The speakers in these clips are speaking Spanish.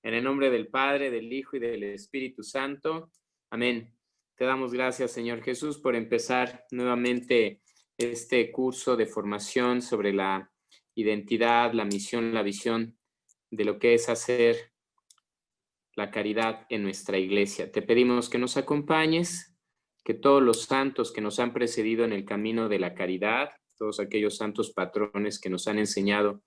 En el nombre del Padre, del Hijo y del Espíritu Santo. Amén. Te damos gracias, Señor Jesús, por empezar nuevamente este curso de formación sobre la identidad, la misión, la visión de lo que es hacer la caridad en nuestra iglesia. Te pedimos que nos acompañes, que todos los santos que nos han precedido en el camino de la caridad, todos aquellos santos patrones que nos han enseñado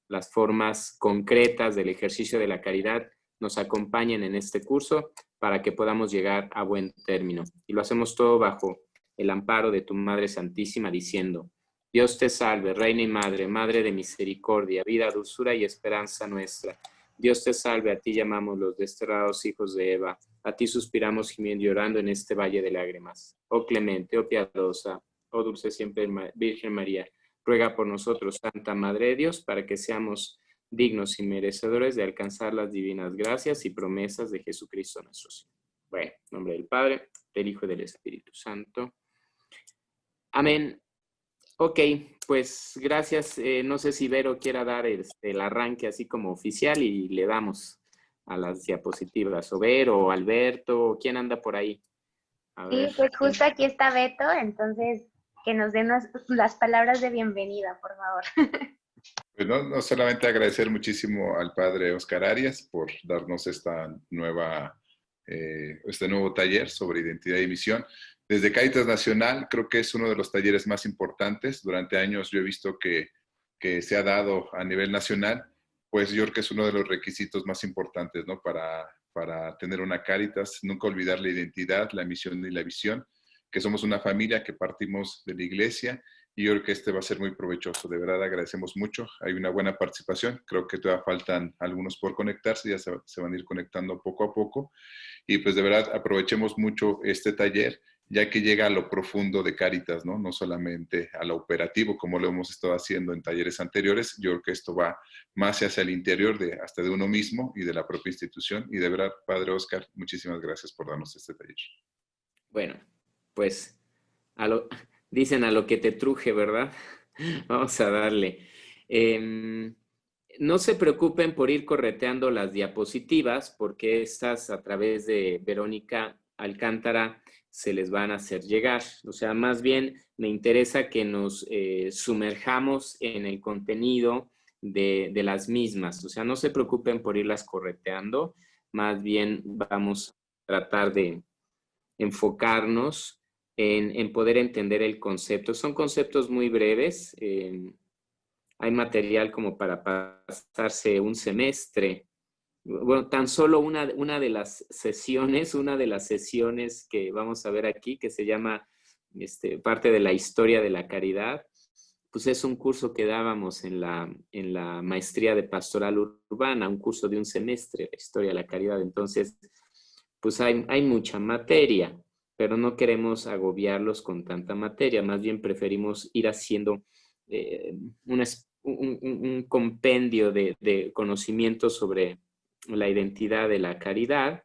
las formas concretas del ejercicio de la caridad, nos acompañen en este curso para que podamos llegar a buen término. Y lo hacemos todo bajo el amparo de tu Madre Santísima, diciendo: Dios te salve, Reina y Madre, Madre de misericordia, vida, dulzura y esperanza nuestra. Dios te salve, a ti llamamos los desterrados hijos de Eva, a ti suspiramos gimiendo y llorando en este valle de lágrimas. Oh clemente, oh piadosa, oh dulce siempre Virgen María, ruega por nosotros, Santa Madre de Dios, para que seamos dignos y merecedores de alcanzar las divinas gracias y promesas de Jesucristo nuestro Señor. Bueno, en nombre del Padre, del Hijo y del Espíritu Santo. Amén. Ok, pues gracias. No sé si Vero quiera dar el arranque así como oficial y le damos a las diapositivas. O Vero, o Alberto, ¿quién anda por ahí? A Sí, ver. pues justo aquí está Beto, entonces que nos den las palabras de bienvenida, por favor. Pues no solamente agradecer muchísimo al padre Oscar Arias por darnos este nuevo taller sobre identidad y misión. Desde Cáritas Nacional creo que es uno de los talleres más importantes. Durante años yo he visto que se ha dado a nivel nacional, pues yo creo que es uno de los requisitos más importantes, ¿no? Para tener una Cáritas, nunca olvidar la identidad, la misión y la visión, que somos una familia que partimos de la iglesia. Y yo creo que este va a ser muy provechoso. De verdad agradecemos mucho. Hay una buena participación. Creo que todavía faltan algunos por conectarse. Ya se van a ir conectando poco a poco. Y pues de verdad aprovechemos mucho este taller, ya que llega a lo profundo de Cáritas, ¿no? No solamente a lo operativo, como lo hemos estado haciendo en talleres anteriores. Yo creo que esto va más hacia el interior, hasta de uno mismo y de la propia institución. Y de verdad, Padre Oscar, muchísimas gracias por darnos este taller. Bueno, pues dicen a lo que te truje, ¿verdad? Vamos a darle. No se preocupen por ir correteando las diapositivas, porque estas a través de Verónica Alcántara se les van a hacer llegar. O sea, más bien me interesa que nos sumerjamos en el contenido de las mismas. O sea, no se preocupen por irlas correteando, más bien vamos a tratar de enfocarnos en poder entender el concepto. Son conceptos muy breves. Hay material como para pasarse un semestre. Bueno, tan solo una de las sesiones que vamos a ver aquí, que se llama parte de la historia de la caridad, pues es un curso que dábamos en la maestría de pastoral urbana, un curso de un semestre, la historia de la caridad. Entonces, pues hay mucha materia, pero no queremos agobiarlos con tanta materia, más bien preferimos ir haciendo un compendio de conocimientos sobre la identidad de la caridad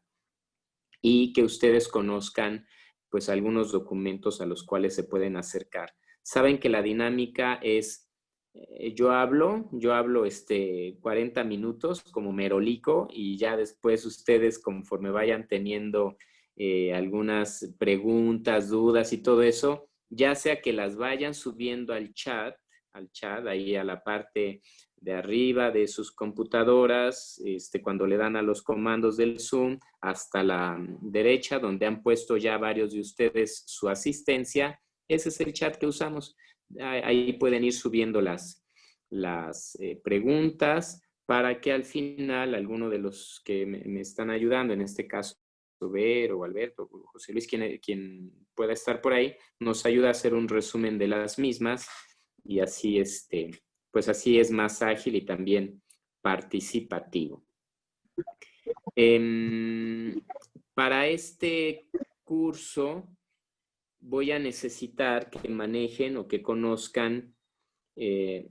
y que ustedes conozcan pues algunos documentos a los cuales se pueden acercar. Saben que la dinámica es, yo hablo 40 minutos como merolico y ya después ustedes conforme vayan teniendo algunas preguntas, dudas y todo eso, ya sea que las vayan subiendo al chat, ahí a la parte de arriba de sus computadoras, cuando le dan a los comandos del Zoom, hasta la derecha, donde han puesto ya varios de ustedes su asistencia. Ese es el chat que usamos. Ahí pueden ir subiendo las preguntas para que al final alguno de los que me están ayudando, en este caso Vero o Alberto o José Luis, quien pueda estar por ahí, nos ayuda a hacer un resumen de las mismas y así pues así es más ágil y también participativo. Para este curso voy a necesitar que manejen o que conozcan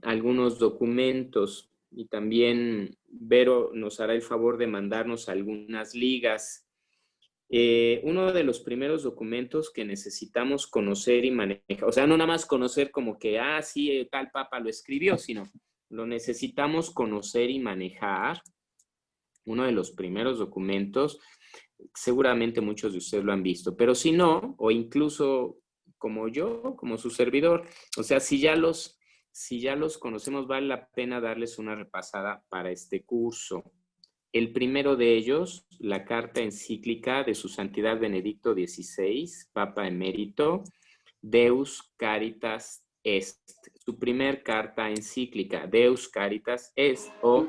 algunos documentos y también Vero nos hará el favor de mandarnos algunas ligas. Uno de los primeros documentos que necesitamos conocer y manejar, o sea, no nada más conocer como que, sí, tal papa lo escribió, sino lo necesitamos conocer y manejar, uno de los primeros documentos. Seguramente muchos de ustedes lo han visto, pero si no, o incluso como yo, como su servidor, o sea, si ya los conocemos, vale la pena darles una repasada para este curso. El primero de ellos, la carta encíclica de su Santidad Benedicto XVI, Papa Emérito, Deus Caritas Est. Su primer carta encíclica, Deus Caritas Est, o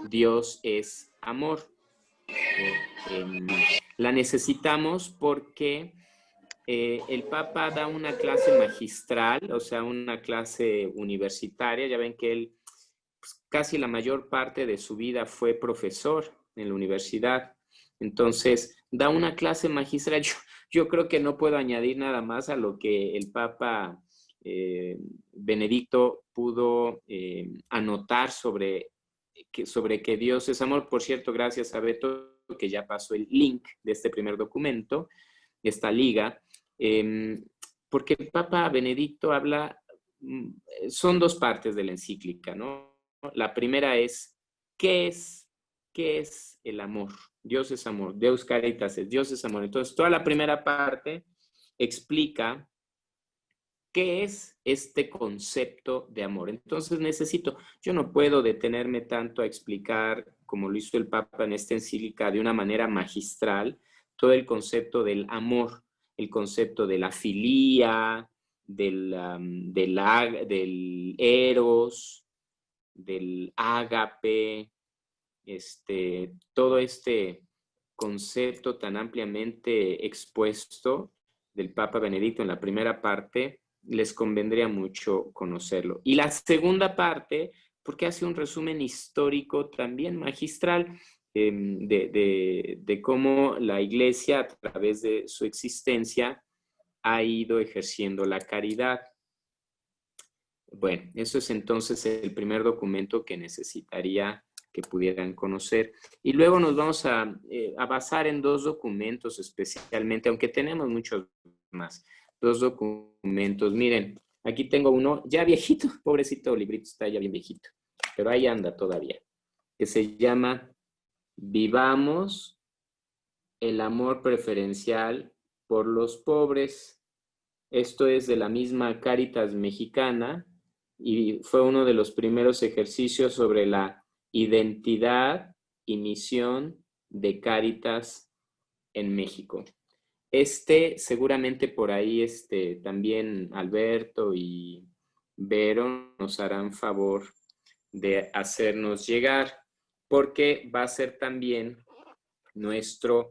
Dios es amor. La necesitamos porque el Papa da una clase magistral, o sea, una clase universitaria. Ya ven que él pues, casi la mayor parte de su vida fue profesor en la universidad. Entonces, da una clase magistral. Yo creo que no puedo añadir nada más a lo que el Papa Benedicto pudo anotar sobre que Dios es amor. Por cierto, gracias a Beto, que ya pasó el link de este primer documento, esta liga, porque el Papa Benedicto habla, son dos partes de la encíclica, ¿no? La primera es, ¿qué es el amor? Dios es amor, Deus Caritas es, Dios es amor. Entonces, toda la primera parte explica qué es este concepto de amor. Entonces yo no puedo detenerme tanto a explicar, como lo hizo el Papa en esta encíclica, de una manera magistral, todo el concepto del amor, el concepto de la filía, del eros, del ágape, todo este concepto tan ampliamente expuesto del Papa Benedicto en la primera parte, les convendría mucho conocerlo. Y la segunda parte, porque hace un resumen histórico también magistral de cómo la Iglesia, a través de su existencia, ha ido ejerciendo la caridad. Bueno, eso es entonces el primer documento que necesitaría que pudieran conocer. Y luego nos vamos a basar en dos documentos especialmente, aunque tenemos muchos más. Dos documentos. Miren, aquí tengo uno ya viejito, pobrecito librito, está ya bien viejito, pero ahí anda todavía, que se llama Vivamos el amor preferencial por los pobres. Esto es de la misma Cáritas Mexicana y fue uno de los primeros ejercicios sobre la identidad y misión de Cáritas en México. Seguramente por ahí también Alberto y Vero nos harán favor de hacernos llegar, porque va a ser también nuestra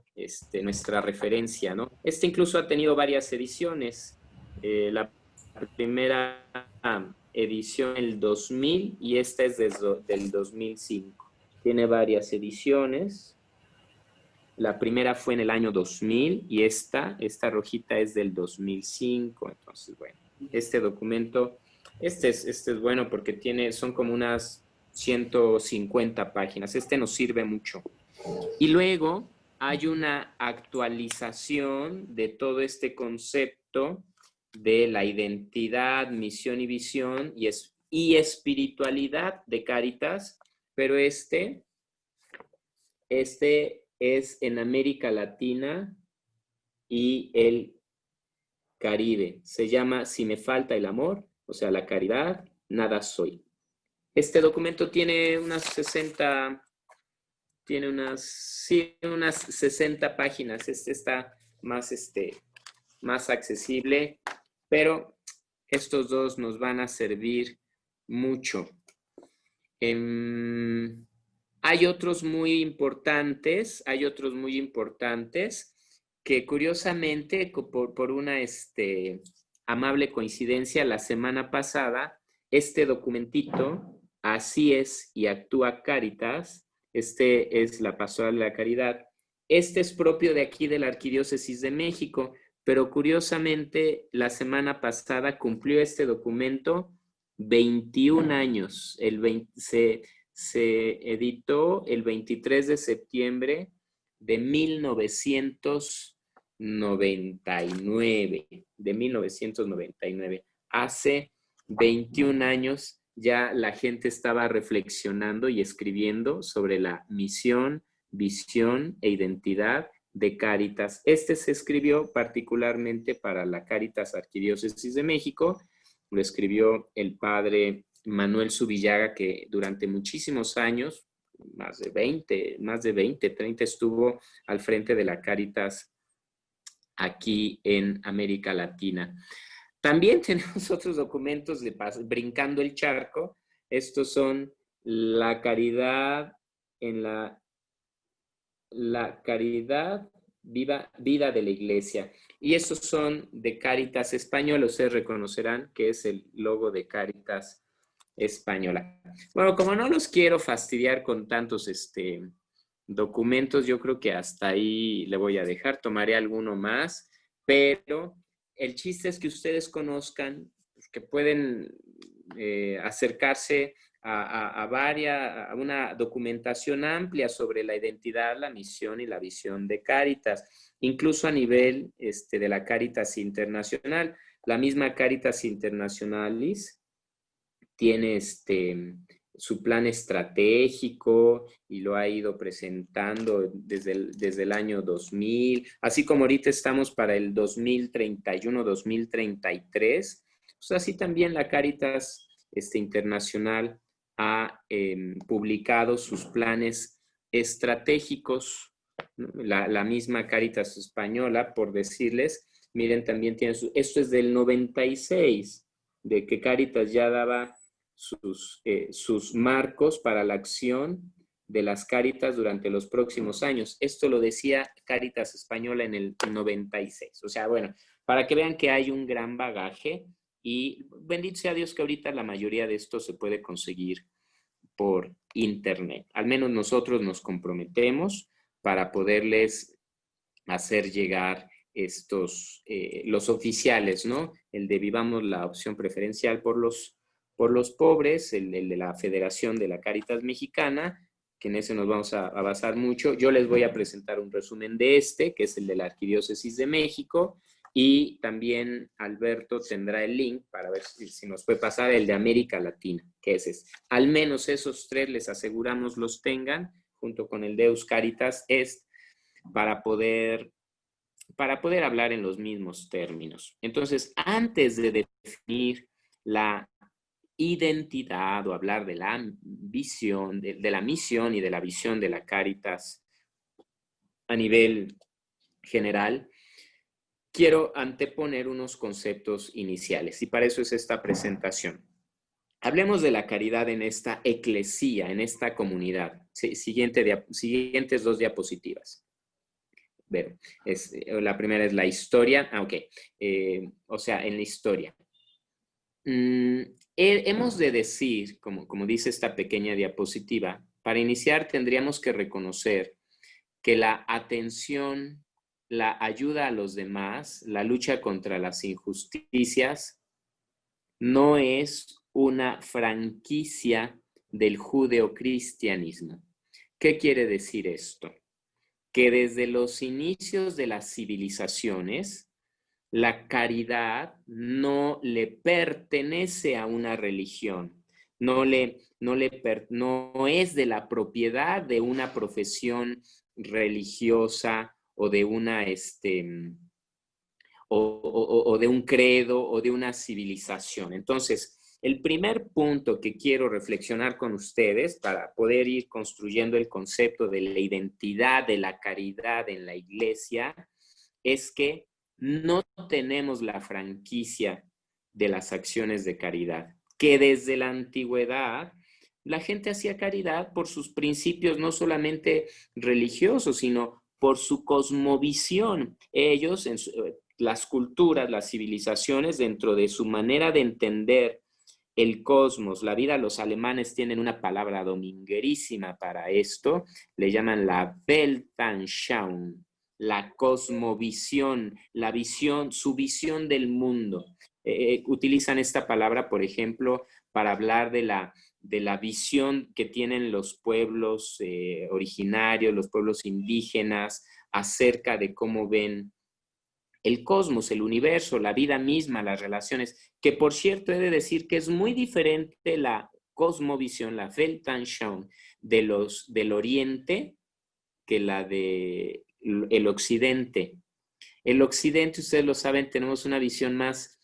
referencia, ¿no? Incluso ha tenido varias ediciones. La primera edición el 2000 y esta es del 2005. Tiene varias ediciones. La primera fue en el año 2000 y esta rojita es del 2005. Entonces, bueno, este documento, es bueno porque son como unas 150 páginas. Nos sirve mucho. Y luego hay una actualización de todo este concepto de la identidad, misión y visión y espiritualidad de Cáritas, pero este es en América Latina y el Caribe. Se llama Si me falta el amor, o sea, la caridad, nada soy. Este documento tiene unas 60 páginas. Está más accesible, pero estos dos nos van a servir mucho. Hay otros muy importantes que curiosamente, por una amable coincidencia, la semana pasada, este documentito, Así es y actúa Cáritas, es la Pastoral de la Caridad. Es propio de aquí de la Arquidiócesis de México, pero curiosamente la semana pasada cumplió este documento 21 años. Se editó el 23 de septiembre de 1999. Hace 21 años ya la gente estaba reflexionando y escribiendo sobre la misión, visión e identidad de Cáritas. Este se escribió particularmente para la Cáritas Arquidiócesis de México. Lo escribió el padre Manuel Subillaga, que durante muchísimos años, más de 20, 30, estuvo al frente de la Cáritas aquí en América Latina. También tenemos otros documentos de brincando el charco. Estos son la caridad en la caridad vida de la iglesia. Y estos son de Cáritas Española. Ustedes reconocerán que es el logo de Cáritas Española. Bueno, como no los quiero fastidiar con tantos documentos, yo creo que hasta ahí le voy a dejar. Tomaré alguno más, pero el chiste es que ustedes conozcan que pueden acercarse a una documentación amplia sobre la identidad, la misión y la visión de Cáritas, incluso a nivel de la Cáritas Internacional. La misma Cáritas Internationalis tiene su plan estratégico y lo ha ido presentando desde el año 2000, así como ahorita estamos para el 2031, 2033, pues así también la Cáritas Internacional ha publicado sus planes estratégicos, ¿no? La misma Cáritas Española, por decirles, miren, también tiene esto es del 96, de que Cáritas ya daba sus marcos para la acción de las Cáritas durante los próximos años. Esto lo decía Cáritas Española en el 96. O sea, bueno, para que vean que hay un gran bagaje y bendito sea Dios que ahorita la mayoría de esto se puede conseguir por internet. Al menos nosotros nos comprometemos para poderles hacer llegar los oficiales, ¿no? El de Vivamos la opción preferencial por los pobres, el de la Federación de la Cáritas Mexicana, que en ese nos vamos a basar mucho. Yo les voy a presentar un resumen de que es el de la Arquidiócesis de México, y también Alberto tendrá el link para ver si nos puede pasar el de América Latina, que es ese. Al menos esos tres les aseguramos los tengan, junto con el Deus Caritas Est, para poder hablar en los mismos términos. Entonces, antes de definir la identidad o hablar de la visión, de la misión y de la visión de la Cáritas a nivel general, quiero anteponer unos conceptos iniciales y para eso es esta presentación. Hablemos de la caridad en esta eclesía, en esta comunidad. Sí, siguientes dos diapositivas. Bueno, la primera es la historia. Ok. O sea, en la historia. Hemos de decir, como dice esta pequeña diapositiva, para iniciar tendríamos que reconocer que la atención, la ayuda a los demás, la lucha contra las injusticias, no es una franquicia del judeocristianismo. ¿Qué quiere decir esto? Que desde los inicios de las civilizaciones, la caridad no le pertenece a una religión, no es de la propiedad de una profesión religiosa o de una o de un credo o de una civilización. Entonces, el primer punto que quiero reflexionar con ustedes para poder ir construyendo el concepto de la identidad de la caridad en la iglesia es que no tenemos la franquicia de las acciones de caridad, que desde la antigüedad la gente hacía caridad por sus principios no solamente religiosos, sino por su cosmovisión. Ellos, las culturas, las civilizaciones, dentro de su manera de entender el cosmos, la vida, los alemanes tienen una palabra dominguerísima para esto, le llaman la Weltanschauung, la cosmovisión, su visión del mundo. Utilizan esta palabra, por ejemplo, para hablar de la visión que tienen los pueblos originarios, los pueblos indígenas, acerca de cómo ven el cosmos, el universo, la vida misma, las relaciones, que por cierto he de decir que es muy diferente la cosmovisión, la Weltanschauung del Oriente, que la de el occidente. El occidente, ustedes lo saben, tenemos una visión más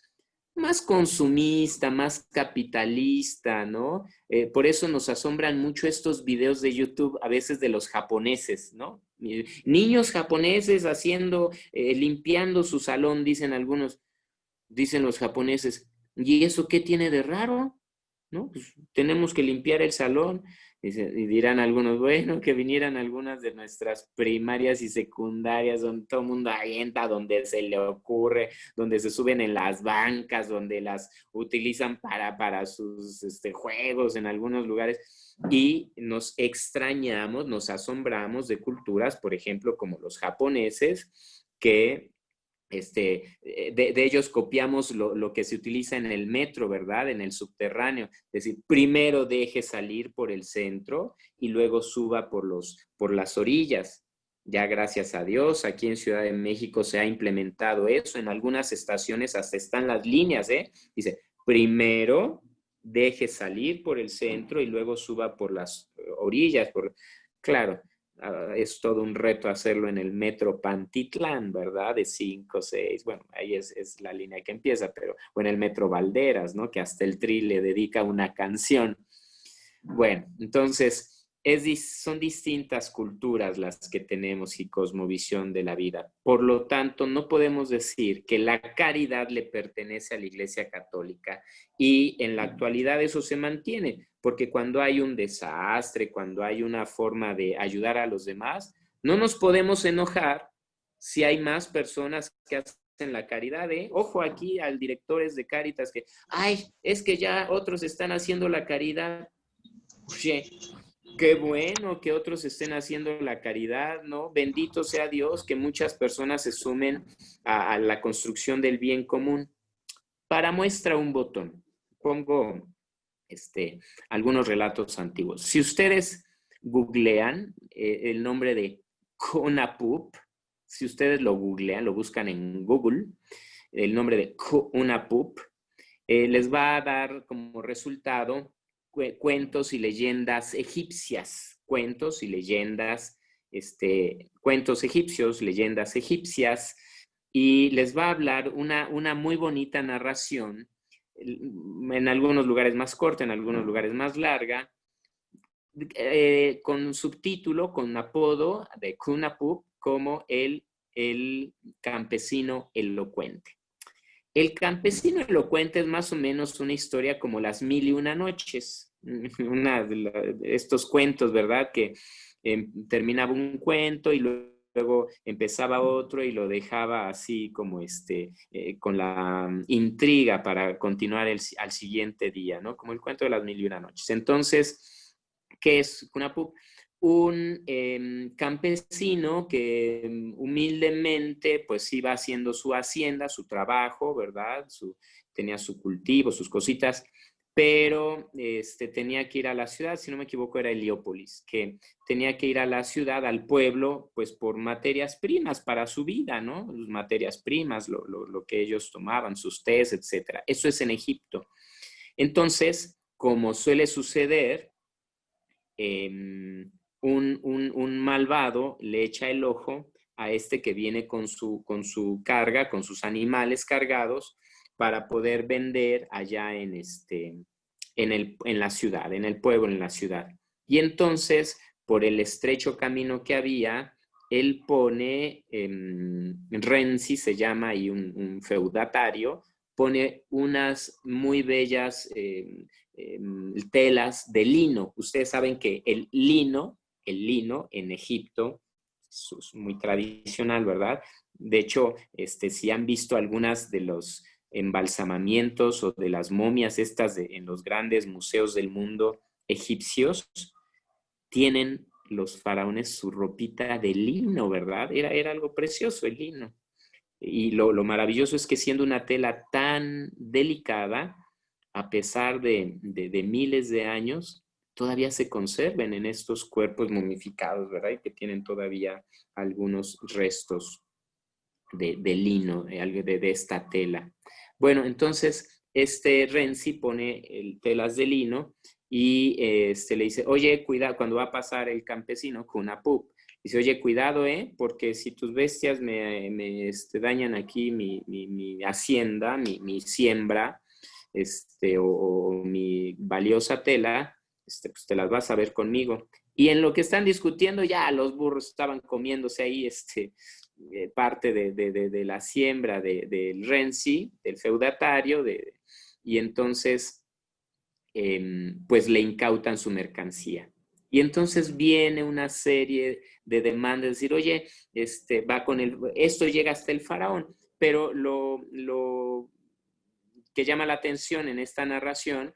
consumista, más capitalista, ¿no? Por eso nos asombran mucho estos videos de YouTube, a veces de los japoneses, ¿no? Niños japoneses limpiando su salón, dicen algunos, dicen los japoneses. ¿Y eso qué tiene de raro? ¿No? Pues tenemos que limpiar el salón. Y dirán algunos, bueno, que vinieran algunas de nuestras primarias y secundarias, donde todo el mundo avienta, donde se le ocurre, donde se suben en las bancas, donde las utilizan para sus juegos en algunos lugares. Y nos extrañamos, nos asombramos de culturas, por ejemplo, como los japoneses, que de ellos copiamos lo que se utiliza en el metro, ¿verdad? En el subterráneo. Es decir, primero deje salir por el centro y luego suba por las orillas. Ya gracias a Dios, aquí en Ciudad de México se ha implementado eso. En algunas estaciones hasta están las líneas, ¿eh? Dice, primero deje salir por el centro y luego suba por las orillas. Claro, es todo un reto hacerlo en el metro Pantitlán, ¿verdad? De 5, 6, bueno, ahí es la línea que empieza, o en el metro Valderas, ¿no? Que hasta el Tri le dedica una canción. Bueno, entonces, son distintas culturas las que tenemos y cosmovisión de la vida. Por lo tanto, no podemos decir que la caridad le pertenece a la Iglesia Católica y en la actualidad eso se mantiene, porque cuando hay un desastre, cuando hay una forma de ayudar a los demás, no nos podemos enojar si hay más personas que hacen la caridad, ¿eh? Ojo aquí al directores de Cáritas que, ay, es que ya otros están haciendo la caridad. Oye, qué bueno que otros estén haciendo la caridad, ¿no? Bendito sea Dios que muchas personas se sumen a la construcción del bien común. Para muestra un botón, pongo algunos relatos antiguos. Si ustedes googlean el nombre de Conapup, si ustedes lo googlean, lo buscan en Google, el nombre de Conapup, les va a dar como resultado cuentos y leyendas egipcias, cuentos y leyendas, cuentos egipcios, leyendas egipcias, y les va a hablar una muy bonita narración, en algunos lugares más corta, en algunos lugares más larga, con subtítulo, con apodo de Cunapup, como el campesino elocuente. El campesino elocuente es más o menos una historia como las 1001 noches, estos cuentos, ¿verdad? Que terminaba un cuento y luego empezaba otro y lo dejaba así como con la intriga para continuar al siguiente día, ¿no? Como el cuento de las 1001 noches. Entonces, ¿qué es Cunapup? Un campesino que humildemente pues iba haciendo su hacienda, su trabajo, ¿verdad? Tenía su cultivo, sus cositas, pero tenía que ir a la ciudad, si no me equivoco era Heliópolis, que tenía que ir a la ciudad, al pueblo, pues por materias primas para su vida, ¿no? Materias primas, lo que ellos tomaban, sus tés, etc. Eso es en Egipto. Entonces, como suele suceder, un malvado le echa el ojo a que viene con su carga, con sus animales cargados, para poder vender allá en la ciudad, en el pueblo, en la ciudad. Y entonces, por el estrecho camino que había, él pone, Renzi se llama, y un feudatario, pone unas muy bellas telas de lino. Ustedes saben que el lino en Egipto es muy tradicional, ¿verdad? De hecho, si han visto algunas de los embalsamamientos o de las momias en los grandes museos del mundo egipcios, tienen los faraones su ropita de lino, ¿verdad? Era algo precioso el lino. Y lo maravilloso es que siendo una tela tan delicada, a pesar de miles de años, todavía se conserven en estos cuerpos momificados, ¿verdad? Y que tienen todavía algunos restos de lino, de esta tela. Bueno, entonces, Renzi pone telas de lino y le dice, oye, cuidado, cuando va a pasar el campesino, Cunapup, Dice, oye, cuidado, porque si tus bestias me dañan aquí mi hacienda, mi siembra, o mi valiosa tela, pues te las vas a ver conmigo. Y en lo que están discutiendo, ya los burros estaban comiéndose ahí parte de la siembra del renci, del feudatario, y entonces pues le incautan su mercancía. Y entonces viene una serie de demandas, decir, oye, esto llega hasta el faraón, pero lo que llama la atención en esta narración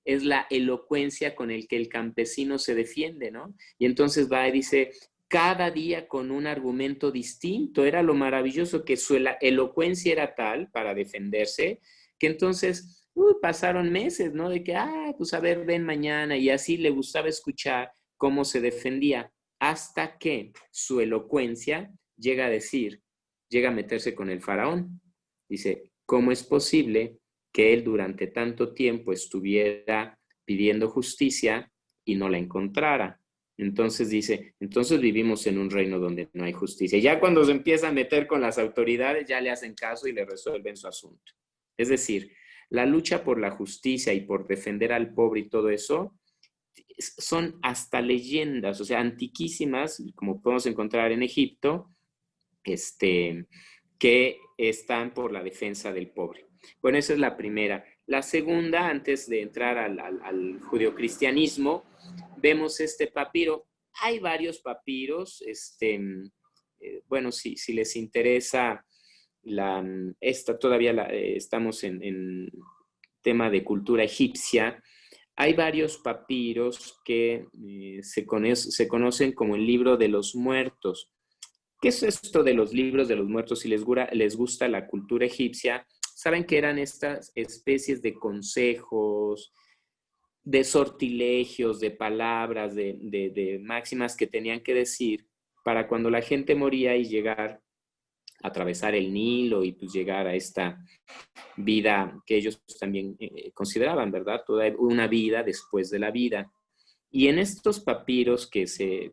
es la elocuencia con el que el campesino se defiende, ¿no? Y entonces va y dice, cada día con un argumento distinto, era lo maravilloso que su elocuencia era tal para defenderse, que entonces pasaron meses, ¿no? De que, pues a ver, ven mañana, y así le gustaba escuchar cómo se defendía, hasta que su elocuencia llega a meterse con el faraón. Dice, ¿cómo es posible que él durante tanto tiempo estuviera pidiendo justicia y no la encontrara? Entonces dice, entonces vivimos en un reino donde no hay justicia. Y ya cuando se empieza a meter con las autoridades, ya le hacen caso y le resuelven su asunto. Es decir, la lucha por la justicia y por defender al pobre y todo eso son hasta leyendas, o sea, antiquísimas, como podemos encontrar en Egipto, que están por la defensa del pobre. Bueno, esa es la primera. La segunda, antes de entrar al judeocristianismo, vemos este papiro. Hay varios papiros, bueno, si les interesa, todavía estamos en tema de cultura egipcia. Hay varios papiros que se conocen como el libro de los muertos. ¿Qué es esto de los libros de los muertos? Si les gusta la cultura egipcia, saben que eran estas especies de consejos, de sortilegios, de palabras, de máximas que tenían que decir para cuando la gente moría y llegar a atravesar el Nilo y pues llegar a esta vida que ellos también consideraban, ¿verdad? Toda una vida después de la vida. Y en estos papiros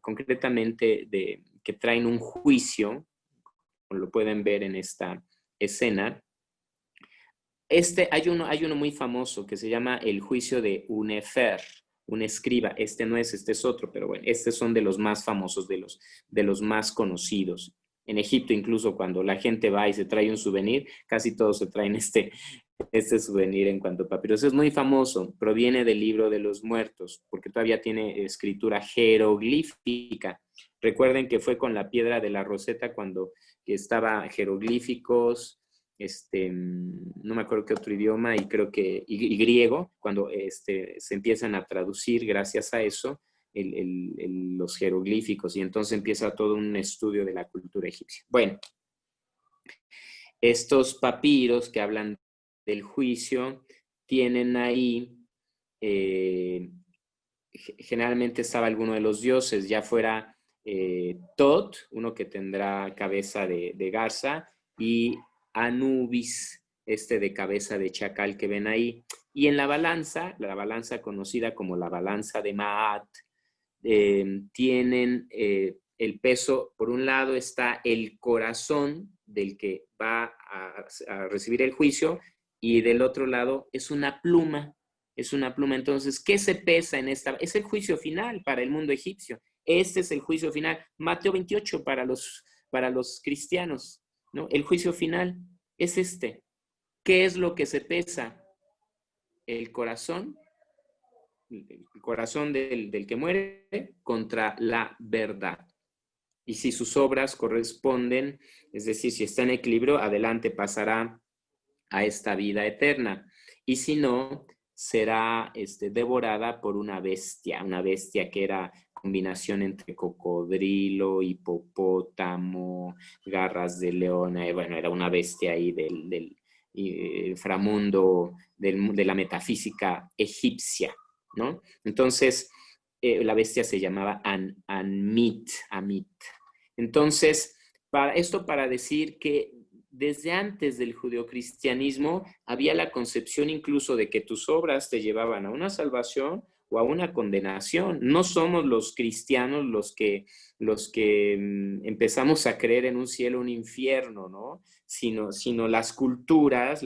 concretamente que traen un juicio, como lo pueden ver en esta escena, hay uno muy famoso que se llama el juicio de Unefer, un escriba. No es, este es otro, pero bueno, estos son de los más famosos, de los más conocidos. En Egipto, incluso cuando la gente va y se trae un souvenir, casi todos se traen este souvenir en cuanto a papiros. Es muy famoso, proviene del libro de los muertos, porque todavía tiene escritura jeroglífica. Recuerden que fue con la piedra de la Roseta cuando estaba jeroglíficos, no me acuerdo qué otro idioma, y creo que y griego, cuando se empiezan a traducir gracias a eso los jeroglíficos, y entonces empieza todo un estudio de la cultura egipcia. Bueno, estos papiros que hablan del juicio tienen ahí, generalmente estaba alguno de los dioses, ya fuera Tot, uno que tendrá cabeza de garza, y Anubis, de cabeza de chacal que ven ahí. Y en la balanza conocida como la balanza de Maat, tienen el peso. Por un lado está el corazón del que va a recibir el juicio, y del otro lado es una pluma. Entonces, ¿qué se pesa en esta? Es el juicio final para el mundo egipcio. Este es el juicio final. Mateo 28 para los cristianos, ¿no? El juicio final es este. ¿Qué es lo que se pesa? El corazón del que muere contra la verdad. Y si sus obras corresponden, es decir, si está en equilibrio, adelante pasará a esta vida eterna. Y si no, será devorada por una bestia que era combinación entre cocodrilo, hipopótamo, garras de león. Bueno, era una bestia ahí del inframundo, de la metafísica egipcia, ¿no? Entonces, la bestia se llamaba Amit. Entonces, para decir que desde antes del judeocristianismo había la concepción incluso de que tus obras te llevaban a una salvación o a una condenación. No somos los cristianos los que empezamos a creer en un cielo, un infierno, ¿no? Sino las culturas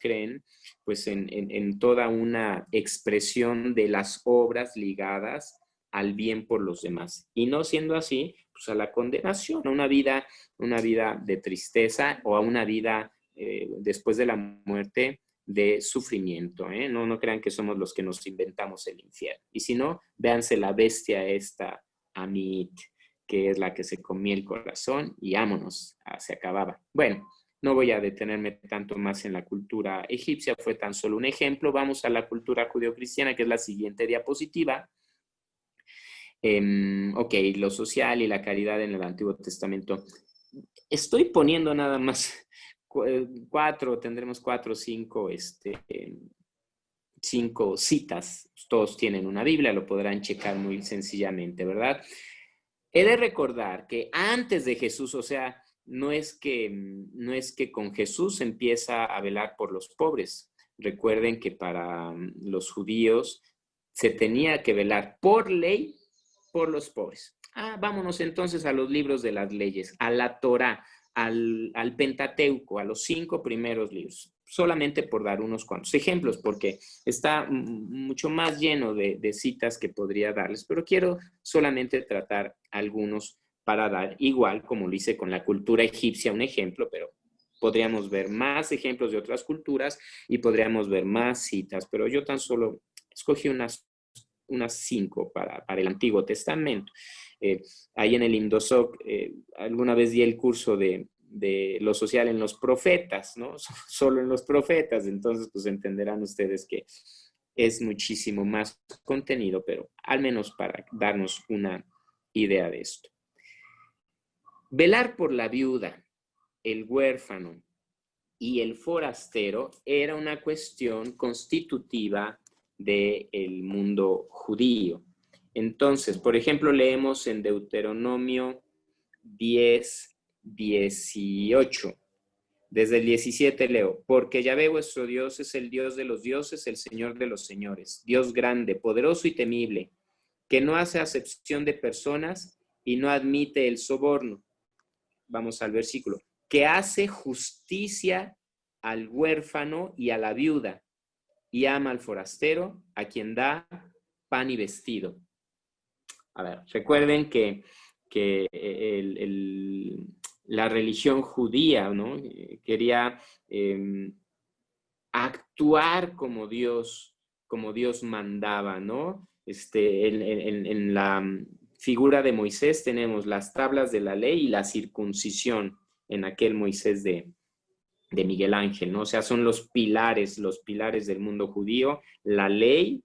creen pues en toda una expresión de las obras ligadas al bien por los demás. Y no siendo así, pues a la condenación, a una vida de tristeza o a una vida después de la muerte de sufrimiento. No crean que somos los que nos inventamos el infierno. Y si no, véanse la bestia esta, Amit, que es la que se comía el corazón y vámonos, se acababa. Bueno, no voy a detenerme tanto más en la cultura egipcia, fue tan solo un ejemplo. Vamos a la cultura judeocristiana, que es la siguiente diapositiva. Ok, lo social y la caridad en el Antiguo Testamento. Estoy poniendo nada más tendremos 4 o 5 citas. Todos tienen una Biblia, lo podrán checar muy sencillamente, ¿verdad? He de recordar que antes de Jesús, o sea, no es que con Jesús empieza a velar por los pobres. Recuerden que para los judíos se tenía que velar por ley por los pobres. Vámonos entonces a los libros de las leyes, a la Torá, al Pentateuco, a los 5 primeros libros, solamente por dar unos cuantos ejemplos, porque está mucho más lleno de citas que podría darles, pero quiero solamente tratar algunos para dar, igual como lo hice con la cultura egipcia, un ejemplo, pero podríamos ver más ejemplos de otras culturas y podríamos ver más citas, pero yo tan solo escogí unas 5 para el Antiguo Testamento. Ahí en el Indosoc, alguna vez di el curso de lo social en los profetas, ¿no? Solo en los profetas, entonces pues entenderán ustedes que es muchísimo más contenido, pero al menos para darnos una idea de esto. Velar por la viuda, el huérfano y el forastero era una cuestión constitutiva del mundo judío. Entonces, por ejemplo, leemos en Deuteronomio 10:18. Desde el 17 leo: porque Yahvé vuestro Dios es el Dios de los dioses, el Señor de los señores, Dios grande, poderoso y temible, que no hace acepción de personas y no admite el soborno. Vamos al versículo. Que hace justicia al huérfano y a la viuda, y ama al forastero, a quien da pan y vestido. A ver, recuerden que la religión judía, ¿no? Quería actuar como Dios mandaba, ¿no? En la figura de Moisés tenemos las tablas de la ley y la circuncisión en aquel Moisés de Miguel Ángel, ¿no? O sea, son los pilares del mundo judío, la ley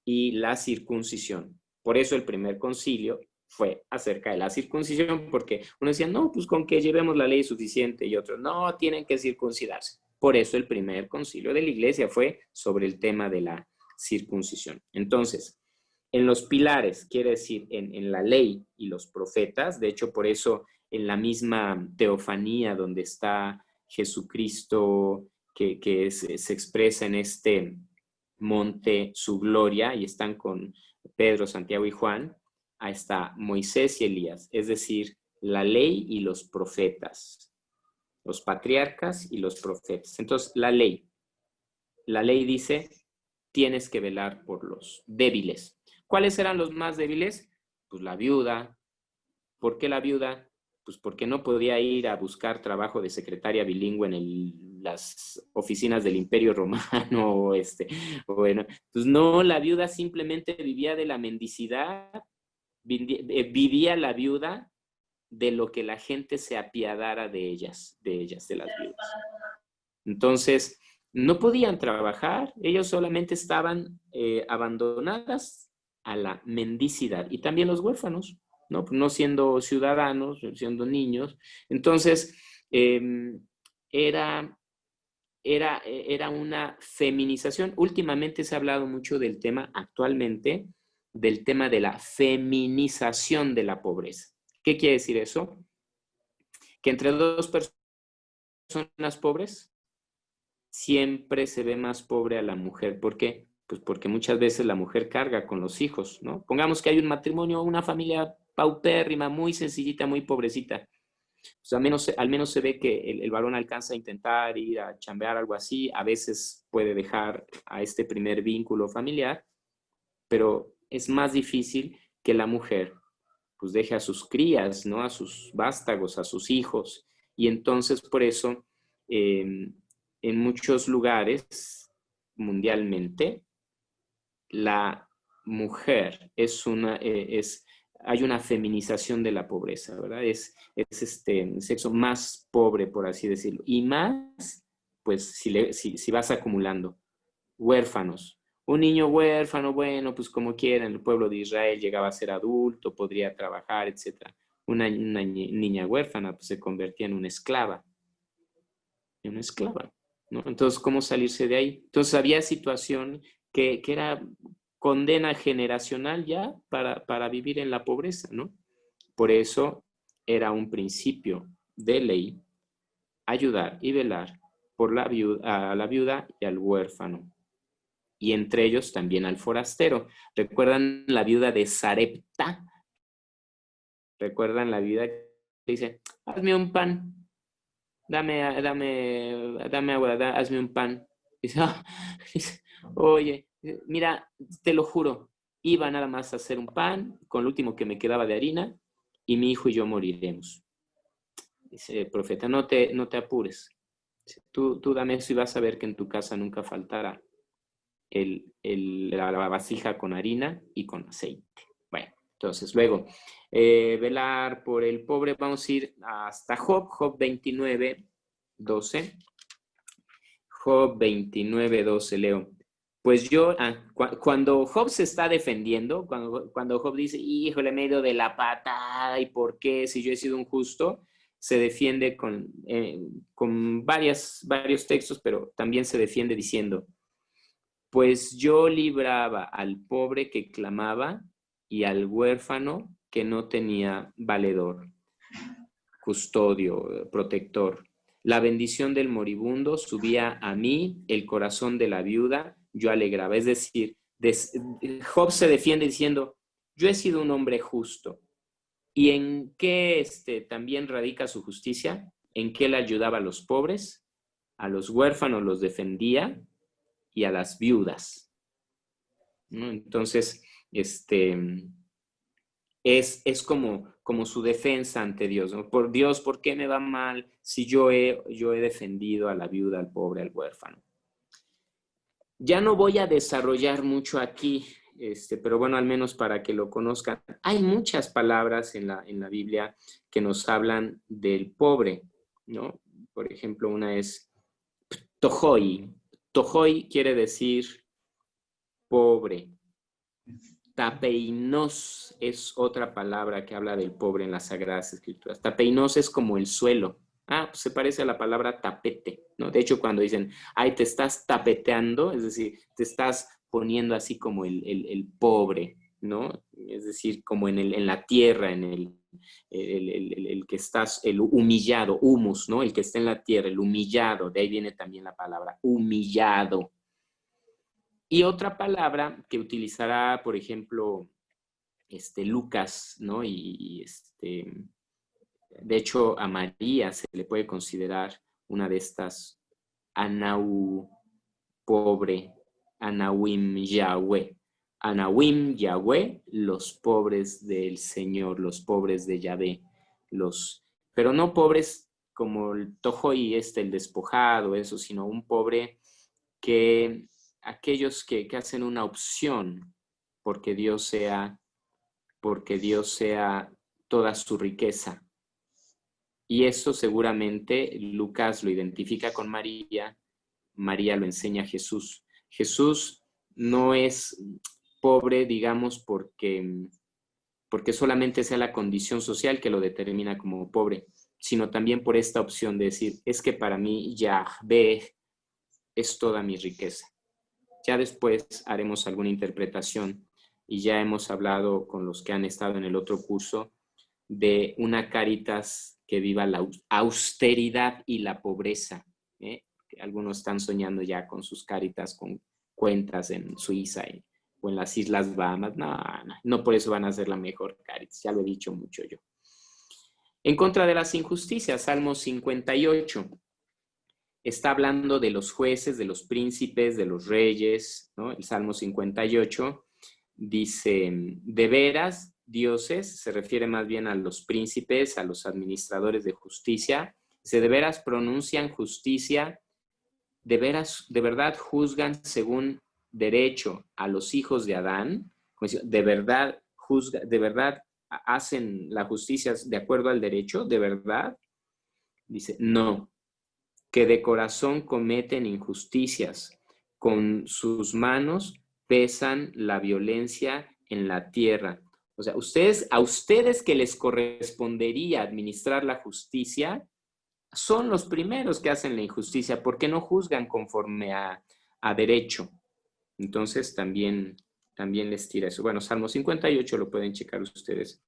y la circuncisión. Por eso el primer concilio fue acerca de la circuncisión, porque uno decía, no, pues con que llevemos la ley es suficiente, y otros, no, tienen que circuncidarse. Por eso el primer concilio de la iglesia fue sobre el tema de la circuncisión. Entonces, en los pilares, quiere decir en la ley y los profetas, de hecho, por eso en la misma teofanía donde está Jesucristo, que se expresa en este monte su gloria, y están con Pedro, Santiago y Juan, ahí está Moisés y Elías, es decir, la ley y los profetas, los patriarcas y los profetas. Entonces, la ley dice, tienes que velar por los débiles. ¿Cuáles eran los más débiles? Pues la viuda. ¿Por qué la viuda? Pues porque no podía ir a buscar trabajo de secretaria bilingüe en las oficinas del Imperio Romano. Bueno, pues no, la viuda simplemente vivía de la mendicidad, vivía la viuda de lo que la gente se apiadara de ellas, de las viudas. Entonces, no podían trabajar, ellos solamente estaban abandonadas a la mendicidad. Y también los huérfanos, ¿no? No siendo ciudadanos, siendo niños. Entonces, era una feminización. Últimamente se ha hablado mucho del tema, actualmente, del tema de la feminización de la pobreza. ¿Qué quiere decir eso? Que entre dos personas pobres, siempre se ve más pobre a la mujer. ¿Por qué? Pues porque muchas veces la mujer carga con los hijos, ¿no? Pongamos que hay un matrimonio, una familia paupérrima, muy sencillita, muy pobrecita. Pues al menos se ve que el varón alcanza a intentar ir a chambear, algo así. A veces puede dejar a este primer vínculo familiar, pero es más difícil que la mujer pues deje a sus crías, ¿no? A sus vástagos, a sus hijos. Y entonces por eso en muchos lugares mundialmente la mujer hay una feminización de la pobreza, ¿verdad? Es el sexo más pobre, por así decirlo. Y más, pues, si vas acumulando huérfanos. Un niño huérfano, bueno, pues como quiera, en el pueblo de Israel llegaba a ser adulto, podría trabajar, etc. Una niña huérfana pues, se convertía en una esclava, ¿no? Entonces, ¿cómo salirse de ahí? Entonces, había situación que era condena generacional ya para vivir en la pobreza, ¿no? Por eso era un principio de ley ayudar y velar por a la viuda y al huérfano. Y entre ellos también al forastero. ¿Recuerdan la viuda de Sarepta? ¿Recuerdan la viuda que dice, hazme un pan, dame agua, hazme un pan? Dice, oye, mira, te lo juro, iba nada más a hacer un pan con lo último que me quedaba de harina y mi hijo y yo moriremos. Dice el profeta, no te apures. Tú dame eso y vas a ver que en tu casa nunca faltará la vasija con harina y con aceite. Bueno, entonces luego, velar por el pobre, vamos a ir hasta Job 29, 12. Job 29, 12, leo. Pues yo, cuando Job se está defendiendo, cuando Job dice, híjole, medio de la patada, ¿y por qué? Si yo he sido un justo, se defiende con varios textos, pero también se defiende diciendo, pues yo libraba al pobre que clamaba y al huérfano que no tenía valedor, custodio, protector. La bendición del moribundo subía a mí, el corazón de la viuda yo alegraba. Es decir, Job se defiende diciendo, yo he sido un hombre justo. ¿Y en qué también radica su justicia? En que él ayudaba a los pobres, a los huérfanos los defendía y a las viudas, ¿no? Entonces, es como su defensa ante Dios, ¿no? Por Dios, ¿por qué me va mal si yo he defendido a la viuda, al pobre, al huérfano? Ya no voy a desarrollar mucho aquí, pero bueno, al menos para que lo conozcan. Hay muchas palabras en la Biblia que nos hablan del pobre, ¿no? Por ejemplo, una es tojoi. Tojoi quiere decir pobre. Tapeinos es otra palabra que habla del pobre en las Sagradas Escrituras. Tapeinos es como el suelo. Pues se parece a la palabra tapete, ¿no? De hecho, cuando dicen, ay, te estás tapeteando, es decir, te estás poniendo así como el pobre, ¿no? Es decir, como en la tierra, en el que estás, el humillado, humus, ¿no? El que está en la tierra, el humillado, de ahí viene también la palabra humillado. Y otra palabra que utilizará, por ejemplo, Lucas, ¿no? De hecho, a María se le puede considerar una de estas Anau pobre, Anawim Yahweh. Anawim Yahweh, los pobres del Señor, los pobres de Yahvé, pero no pobres como el Tojoy, el despojado, eso, sino un pobre que aquellos que hacen una opción porque Dios sea toda su riqueza. Y eso seguramente Lucas lo identifica con María, María lo enseña a Jesús. Jesús no es pobre, digamos, porque solamente sea la condición social que lo determina como pobre, sino también por esta opción de decir, es que para mí Yahvé es toda mi riqueza. Ya después haremos alguna interpretación y ya hemos hablado con los que han estado en el otro curso de una Cáritas que viva la austeridad y la pobreza. Algunos están soñando ya con sus Cáritas con cuentas en Suiza o en las Islas Bahamas. No por eso van a ser la mejor Cáritas, ya lo he dicho mucho yo. En contra de las injusticias, Salmo 58. Está hablando de los jueces, de los príncipes, de los reyes, ¿no? El Salmo 58 dice, de veras, dioses, se refiere más bien a los príncipes, a los administradores de justicia, dice, de veras pronuncian justicia, de veras, de verdad juzgan según derecho a los hijos de Adán, de verdad hacen la justicia de acuerdo al derecho, de verdad, dice, no, que de corazón cometen injusticias, con sus manos pesan la violencia en la tierra. O sea, a ustedes que les correspondería administrar la justicia, son los primeros que hacen la injusticia, porque no juzgan conforme a derecho. Entonces también les tira eso. Bueno, Salmo 58 lo pueden checar ustedes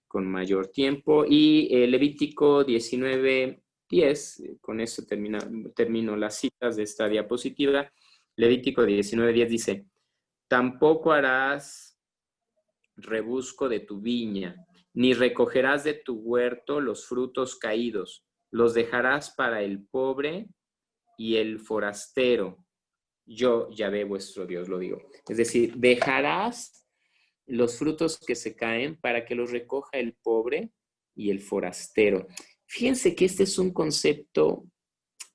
con mayor tiempo. Y Levítico 19:10, con eso termino las citas de esta diapositiva. Levítico 19:10 dice, tampoco harás rebusco de tu viña, ni recogerás de tu huerto los frutos caídos, los dejarás para el pobre y el forastero. Yo, Yahvé, vuestro Dios, lo digo. Es decir, dejarás los frutos que se caen para que los recoja el pobre y el forastero. Fíjense que este es un concepto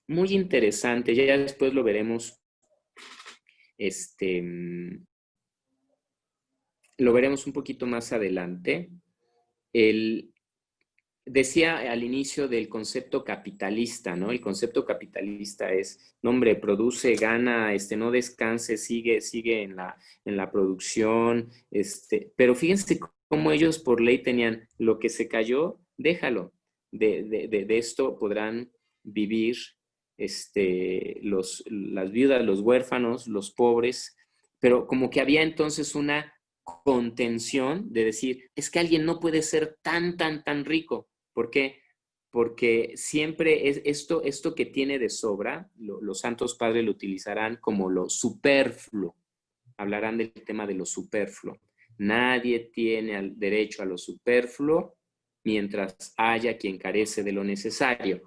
muy interesante. Ya después lo veremos. Lo veremos un poquito más adelante. Decía al inicio del concepto capitalista, ¿no? El concepto capitalista es, no, hombre, produce, gana, no descanse, sigue en la producción, pero fíjense cómo ellos por ley tenían lo que se cayó, déjalo. De esto podrán vivir las viudas, los huérfanos, los pobres, pero como que había entonces una contención de decir, es que alguien no puede ser tan rico. ¿Por qué? Porque siempre es esto que tiene de sobra, los santos padres lo utilizarán como lo superfluo. Hablarán del tema de lo superfluo. Nadie tiene derecho a lo superfluo mientras haya quien carece de lo necesario.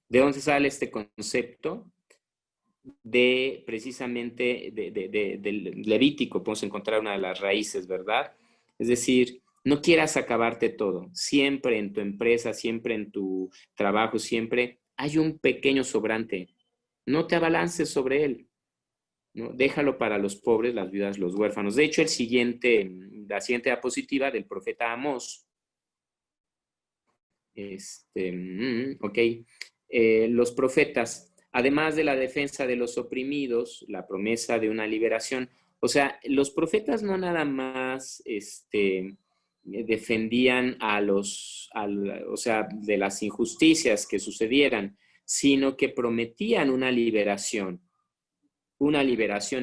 ¿De dónde sale este concepto? Precisamente del Levítico, podemos encontrar una de las raíces, ¿verdad? Es decir, no quieras acabarte todo. Siempre en tu empresa, siempre en tu trabajo, siempre hay un pequeño sobrante. No te abalances sobre él, ¿no? Déjalo para los pobres, las viudas, los huérfanos. De hecho, la siguiente diapositiva del profeta Amós. Los profetas, además de la defensa de los oprimidos, la promesa de una liberación. O sea, los profetas no nada más defendían de las injusticias que sucedieran, sino que prometían una liberación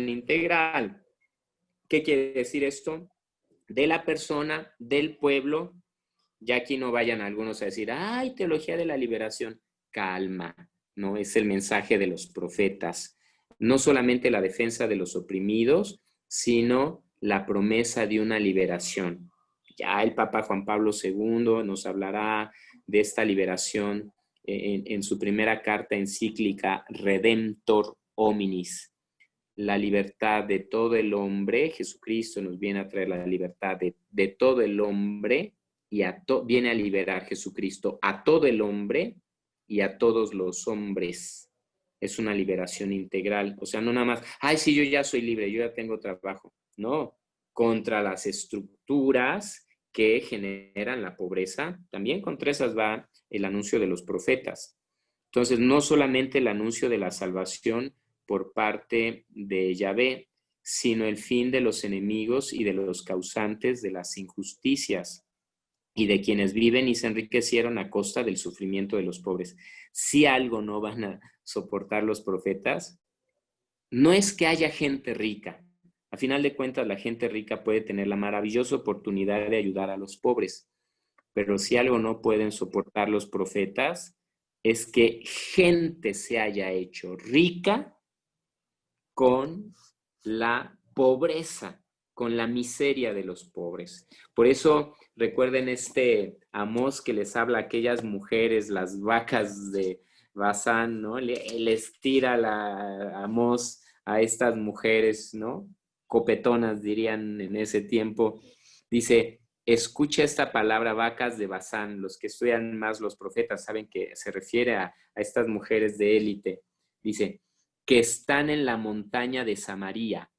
integral. ¿Qué quiere decir esto? De la persona, del pueblo. Ya aquí no vayan algunos a decir, ¡ay, teología de la liberación! Calma, no es el mensaje de los profetas. No solamente la defensa de los oprimidos, sino la promesa de una liberación. Ya el Papa Juan Pablo II nos hablará de esta liberación en su primera carta encíclica Redemptor Hominis. La libertad de todo el hombre. Jesucristo nos viene a traer la libertad de todo el hombre y viene a liberar Jesucristo a todo el hombre y a todos los hombres. Es una liberación integral. O sea, no nada más, ay, sí, yo ya soy libre, yo ya tengo trabajo. No, contra las estructuras que generan la pobreza, también contra esas va el anuncio de los profetas. Entonces, no solamente el anuncio de la salvación por parte de Yahvé, sino el fin de los enemigos y de los causantes de las injusticias y de quienes viven y se enriquecieron a costa del sufrimiento de los pobres. Si algo no van a soportar los profetas, no es que haya gente rica. A final de cuentas, la gente rica puede tener la maravillosa oportunidad de ayudar a los pobres, pero si algo no pueden soportar los profetas, es que gente se haya hecho rica con la pobreza, con la miseria de los pobres. Por eso recuerden Amós que les habla a aquellas mujeres, las vacas de Basán, ¿no? Les tira Amós a estas mujeres, ¿no? Copetonas dirían en ese tiempo. Dice, escucha esta palabra, vacas de Basán. Los que estudian más los profetas saben que se refiere a estas mujeres de élite. Dice, que están en la montaña de Samaria,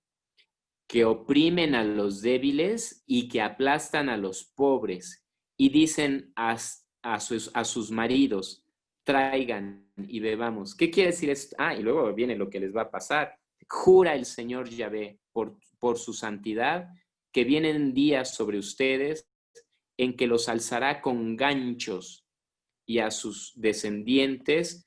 que oprimen a los débiles y que aplastan a los pobres, y dicen a sus maridos, traigan y bebamos. ¿Qué quiere decir esto? Y luego viene lo que les va a pasar. Jura el Señor Yahvé por su santidad, que vienen días sobre ustedes en que los alzará con ganchos y a sus descendientes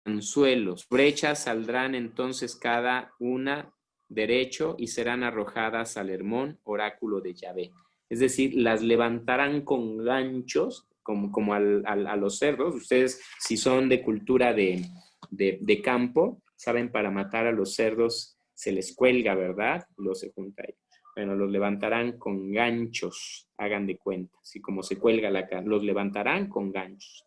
anzuelos. Brechas saldrán entonces cada una derecho y serán arrojadas al Hermón, oráculo de Yahvé. Es decir, las levantarán con ganchos, como a los cerdos. Ustedes, si son de cultura de campo, saben, para matar a los cerdos se les cuelga, ¿verdad? Luego se junta ahí. Bueno, los levantarán con ganchos, hagan de cuenta. Así como se cuelga los levantarán con ganchos.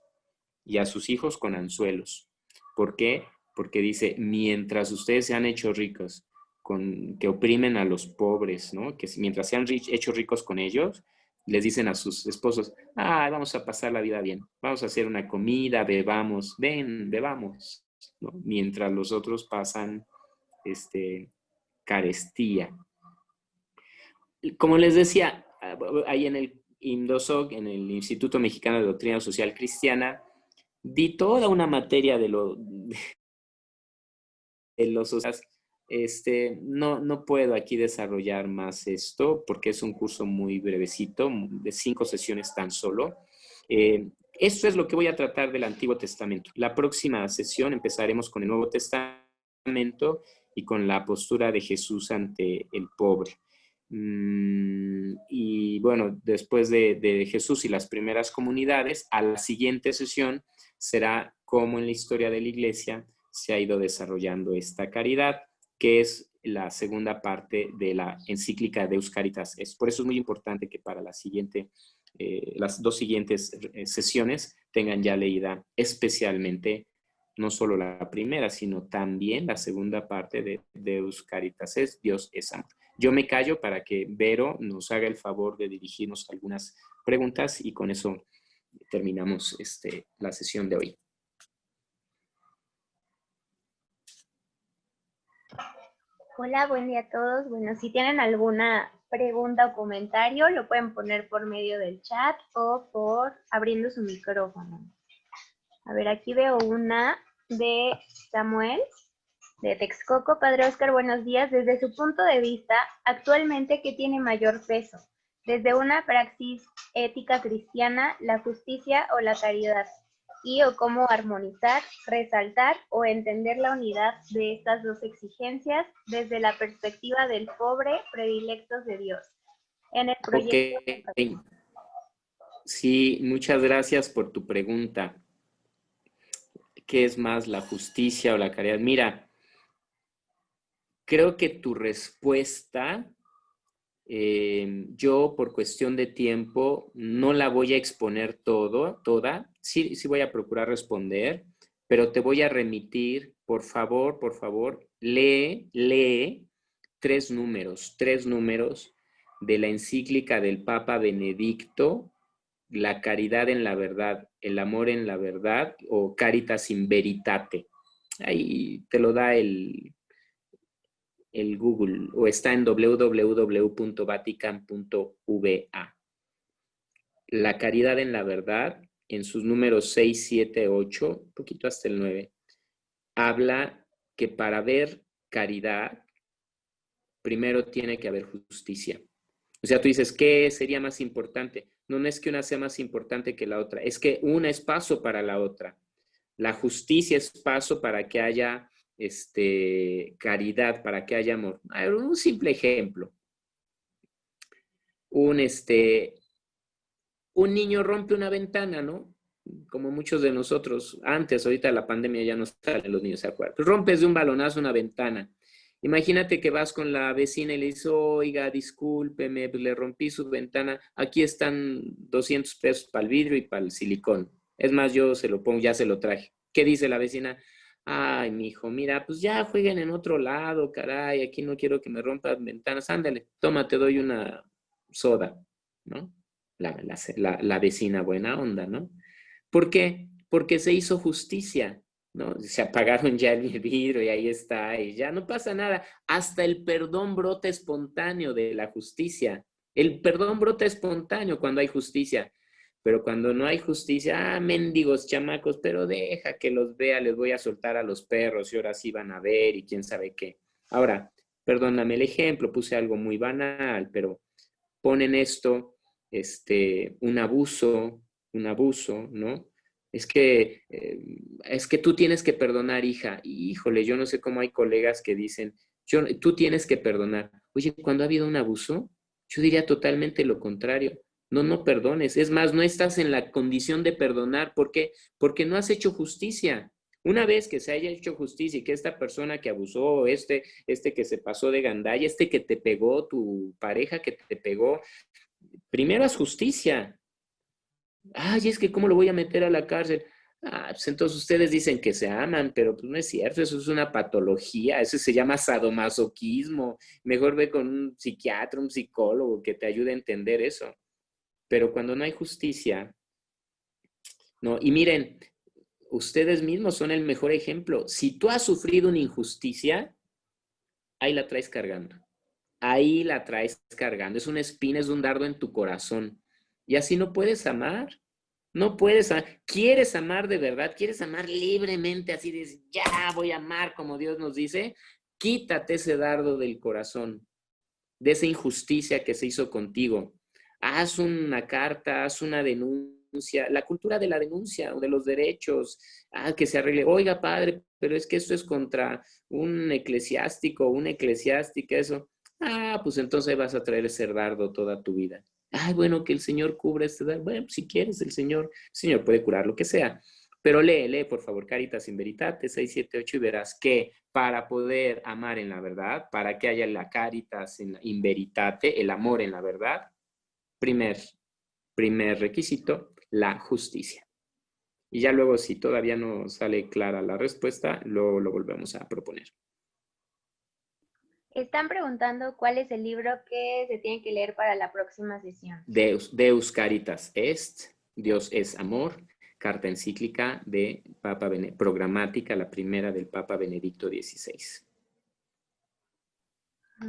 Y a sus hijos con anzuelos. ¿Por qué? Porque dice, mientras ustedes se han hecho ricos, que oprimen a los pobres, ¿no? Que mientras se han hecho ricos con ellos, les dicen a sus esposos, vamos a pasar la vida bien, vamos a hacer una comida, bebamos, ven, bebamos, ¿no? Mientras los otros pasan carestía. Como les decía, ahí en el INDOSOC, en el Instituto Mexicano de Doctrina Social Cristiana, di toda una materia de los sociales. No puedo aquí desarrollar más esto porque es un curso muy brevecito, de 5 sesiones tan solo. Esto es lo que voy a tratar del Antiguo Testamento. La próxima sesión empezaremos con el Nuevo Testamento y con la postura de Jesús ante el pobre. Y bueno, después de Jesús y las primeras comunidades, a la siguiente sesión será cómo en la historia de la Iglesia se ha ido desarrollando esta caridad, que es la segunda parte de la encíclica Deus Caritas. Por eso es muy importante que para las 2 siguientes sesiones tengan ya leída especialmente no solo la primera, sino también la segunda parte de Deus Caritas, es Dios es amor. Yo me callo para que Vero nos haga el favor de dirigirnos algunas preguntas y con eso terminamos la sesión de hoy. Hola, buen día a todos. Bueno, si tienen alguna pregunta o comentario, lo pueden poner por medio del chat o por abriendo su micrófono. A ver, aquí veo una de Samuel, de Texcoco. Padre Oscar, buenos días. Desde su punto de vista, actualmente, ¿qué tiene mayor peso? Desde una praxis ética cristiana, la justicia o la caridad, y o cómo armonizar, resaltar o entender la unidad de estas dos exigencias desde la perspectiva del pobre predilectos de Dios. En el proyecto. Okay. Sí, muchas gracias por tu pregunta. ¿Qué es más, la justicia o la caridad? Mira, creo que tu respuesta, yo por cuestión de tiempo no la voy a exponer toda. Sí voy a procurar responder, pero te voy a remitir, por favor, lee 3 números de la encíclica del Papa Benedicto, La caridad en la verdad, el amor en la verdad, o Caritas in Veritate. Ahí te lo da el Google, o está en www.vatican.va. La caridad en la verdad, en sus números 6, 7, 8, un poquito hasta el 9, habla que para ver caridad, primero tiene que haber justicia. O sea, tú dices, ¿qué sería más importante? No es que una sea más importante que la otra, es que una es paso para la otra. La justicia es paso para que haya caridad, para que haya amor. Un simple ejemplo. Un niño rompe una ventana, ¿no? como muchos de nosotros, antes, ahorita la pandemia ya no salen los niños a jugar, pues rompes de un balonazo una ventana. Imagínate que vas con la vecina y le dices, oiga, discúlpeme, pues le rompí su ventana, aquí están 200 pesos para el vidrio y para el silicón. Es más, yo se lo pongo, ya se lo traje. ¿Qué dice la vecina? Ay, mijo, mira, pues ya jueguen en otro lado, caray, aquí no quiero que me rompan ventanas. Ándale, toma, te doy una soda, ¿no? La vecina buena onda, ¿no? ¿Por qué? Porque se hizo justicia, ¿no? Se apagaron ya el vidrio y ahí está, y ya no pasa nada. Hasta el perdón brota espontáneo de la justicia. El perdón brota espontáneo cuando hay justicia. Pero cuando no hay justicia, mendigos chamacos, pero deja que los vea, les voy a soltar a los perros y ahora sí van a ver y quién sabe qué. Ahora, perdóname el ejemplo, puse algo muy banal, pero ponen esto, un abuso, ¿no? Es que tú tienes que perdonar, hija. Y, híjole, yo no sé cómo hay colegas que dicen, tú tienes que perdonar. Oye, cuando ha habido un abuso, yo diría totalmente lo contrario. No, no perdones. Es más, no estás en la condición de perdonar. ¿Por qué? Porque no has hecho justicia. Una vez que se haya hecho justicia y que esta persona que abusó, que se pasó de gandalla, que te pegó, tu pareja que te pegó, primero haz justicia. Ay, es que ¿cómo lo voy a meter a la cárcel? Ah, pues entonces ustedes dicen que se aman, pero pues no es cierto, eso es una patología, eso se llama sadomasoquismo. Mejor ve con un psiquiatra, un psicólogo que te ayude a entender eso. Pero cuando no hay justicia, no, y miren, ustedes mismos son el mejor ejemplo. Si tú has sufrido una injusticia, ahí la traes cargando. Ahí la traes cargando. Es una espina, es un dardo en tu corazón. Y así no puedes amar. No puedes amar. ¿Quieres amar de verdad? ¿Quieres amar libremente? Así de, ya voy a amar como Dios nos dice. Quítate ese dardo del corazón, de esa injusticia que se hizo contigo. Haz una carta, haz una denuncia. La cultura de la denuncia o de los derechos. Que se arregle. Oiga, padre, pero es que esto es contra un eclesiástico, una eclesiástica, eso. Pues entonces vas a traer ese dardo toda tu vida. Ay, bueno, que el Señor cubra este dardo. Bueno, si quieres, el Señor puede curar lo que sea. Pero lee, por favor, Caritas in Veritate 678 y verás que para poder amar en la verdad, para que haya la Caritas in Veritate, el amor en la verdad, primer requisito, la justicia. Y ya luego, si todavía no sale clara la respuesta, lo volvemos a proponer. Están preguntando cuál es el libro que se tiene que leer para la próxima sesión. Deus Caritas Est, Dios es amor, carta encíclica de Papa Programática, la primera del Papa Benedicto XVI.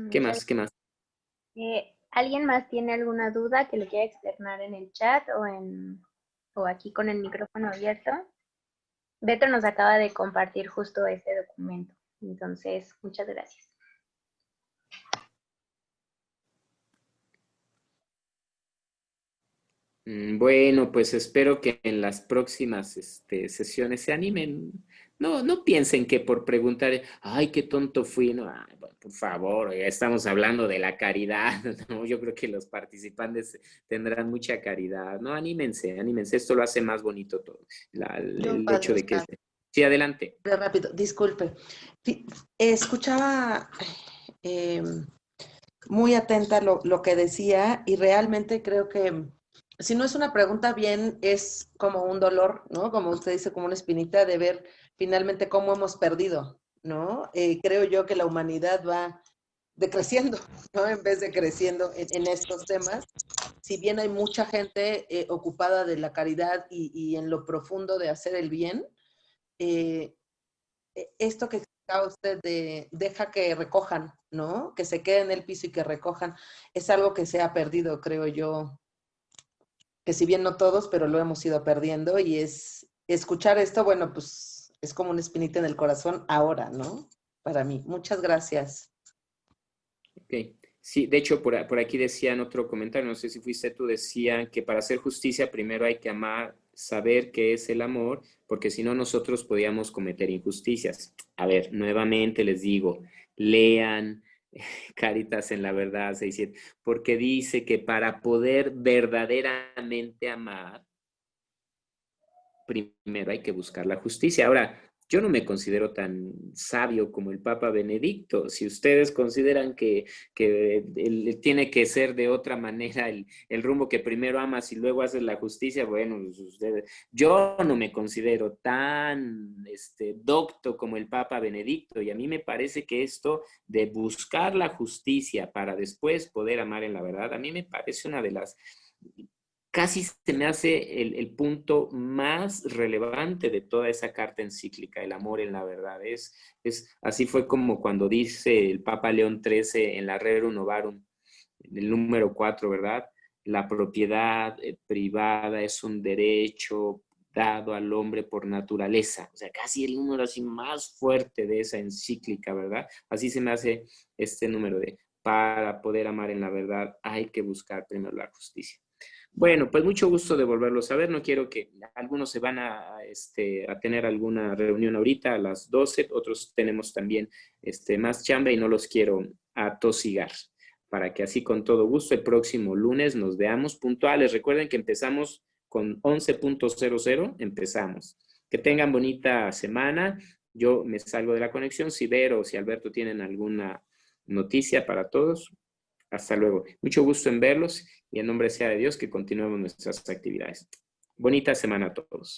¿Qué más? ¿Alguien más tiene alguna duda que lo quiera externar en el chat o aquí con el micrófono abierto? Beto nos acaba de compartir justo este documento. Entonces, muchas gracias. Bueno, pues espero que en las próximas sesiones se animen. No piensen que por preguntar, ay, qué tonto fui, no, ay, bueno, por favor, ya estamos hablando de la caridad, ¿no? Yo creo que los participantes tendrán mucha caridad, ¿no? Anímense, esto lo hace más bonito todo, el hecho de que... Sí, adelante. Rápido, disculpe. Escuchaba muy atenta lo que decía y realmente creo que si no es una pregunta bien, es como un dolor, ¿no? Como usted dice, como una espinita de ver finalmente cómo hemos perdido, ¿no? Creo yo que la humanidad va decreciendo, ¿no? En vez de creciendo en estos temas. Si bien hay mucha gente ocupada de la caridad y en lo profundo de hacer el bien, esto que explicaba usted de deja que recojan, ¿no? Que se queden en el piso y que recojan, es algo que se ha perdido, creo yo, que si bien no todos, pero lo hemos ido perdiendo y es escuchar esto, bueno, pues es como una espinita en el corazón ahora, ¿no? Para mí. Muchas gracias. Ok. Sí, de hecho, por aquí decían otro comentario, no sé si fuiste tú, decían que para hacer justicia primero hay que amar, saber qué es el amor, porque si no nosotros podíamos cometer injusticias. A ver, nuevamente les digo, lean Caritas en la Verdad 6.7, porque dice que para poder verdaderamente amar, primero hay que buscar la justicia. Ahora, yo no me considero tan sabio como el Papa Benedicto. Si ustedes consideran que tiene que ser de otra manera el rumbo que primero amas y luego haces la justicia, bueno, pues ustedes, yo no me considero tan docto como el Papa Benedicto, y a mí me parece que esto de buscar la justicia para después poder amar en la verdad, a mí me parece una de las... Casi se me hace el punto más relevante de toda esa carta encíclica, el amor en la verdad. Así fue como cuando dice el Papa León XIII en la Rerum Novarum, el número 4, ¿verdad? La propiedad privada es un derecho dado al hombre por naturaleza. O sea, casi el número así más fuerte de esa encíclica, ¿verdad? Así se me hace este número de, para poder amar en la verdad, hay que buscar primero la justicia. Bueno, pues mucho gusto de volverlos a ver. No quiero que algunos se van a tener alguna reunión ahorita a las 12, otros tenemos también más chamba y no los quiero atosigar, para que así con todo gusto el próximo lunes nos veamos puntuales. Recuerden que empezamos con 11.00, empezamos. Que tengan bonita semana. Yo me salgo de la conexión. Si Vero o si Alberto tienen alguna noticia para todos, hasta luego. Mucho gusto en verlos y en nombre sea de Dios que continuemos nuestras actividades. Bonita semana a todos.